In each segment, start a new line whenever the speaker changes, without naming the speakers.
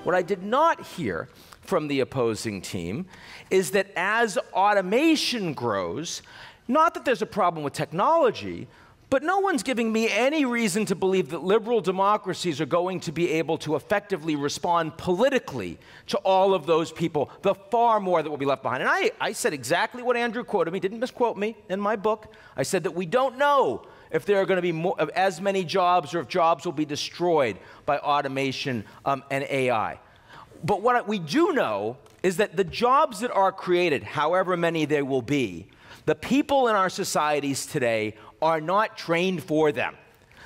What I did not hear from the opposing team is that as automation grows, not that there's a problem with technology, but no one's giving me any reason to believe that liberal democracies are going to be able to effectively respond politically to all of those people, the far more that will be left behind. And I said exactly what Andrew quoted me, didn't misquote me in my book. I said that we don't know if there are going to be as many jobs or if jobs will be destroyed by automation and AI. But what we do know is that the jobs that are created, however many there will be, the people in our societies today are not trained for them.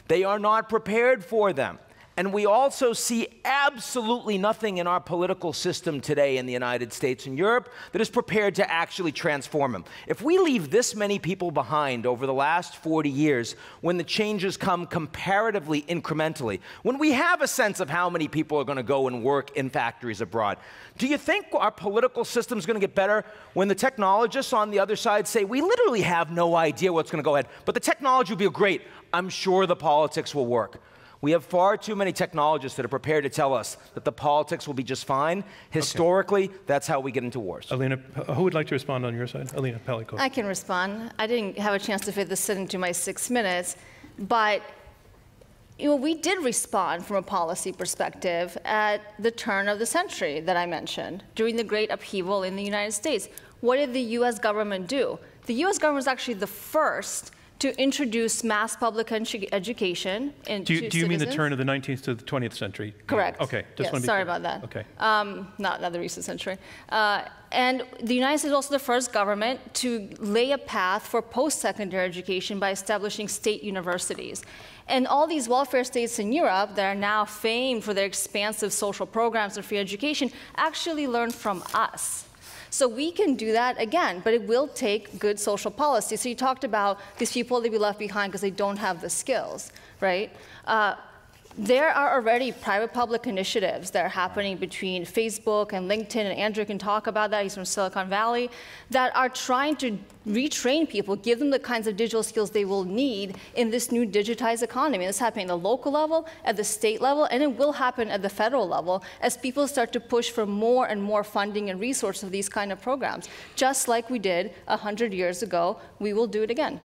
They are not prepared for them. And we also see absolutely nothing in our political system today in the United States and Europe that is prepared to actually transform them. If we leave this many people behind over the last 40 years, when the changes come comparatively incrementally, when we have a sense of how many people are going to go and work in factories abroad, do you think our political system is going to get better when the technologists on the other side say, we literally have no idea what's going to go ahead, but the technology will be great. I'm sure the politics will work. We have far too many technologists that are prepared to tell us that the politics will be just fine. Historically, that's how we get into wars.
Alina, who would like to respond on your side? Alina Pellico.
I can respond. I didn't have a chance to fit this into my 6 minutes, but we did respond from a policy perspective at the turn of the century that I mentioned, during the great upheaval in the United States. What did the US government do? The US government was actually the first to introduce mass public education into
Do you mean the turn of the 19th to the 20th century?
Correct.
Okay. Just want to be
sorry
clear.
about that.
Okay.
Not the recent century. And the United States is also the first government to lay a path for post-secondary education by establishing state universities. And all these welfare states in Europe that are now famed for their expansive social programs and free education actually learned from us. So we can do that again, but it will take good social policy. So you talked about these people that be left behind because they don't have the skills, right? There are already private-public initiatives that are happening between Facebook and LinkedIn, and Andrew can talk about that, he's from Silicon Valley, that are trying to retrain people, give them the kinds of digital skills they will need in this new digitized economy. This is happening at the local level, at the state level, and it will happen at the federal level as people start to push for more and more funding and resources of these kind of programs. Just like we did 100 years ago, we will do it again.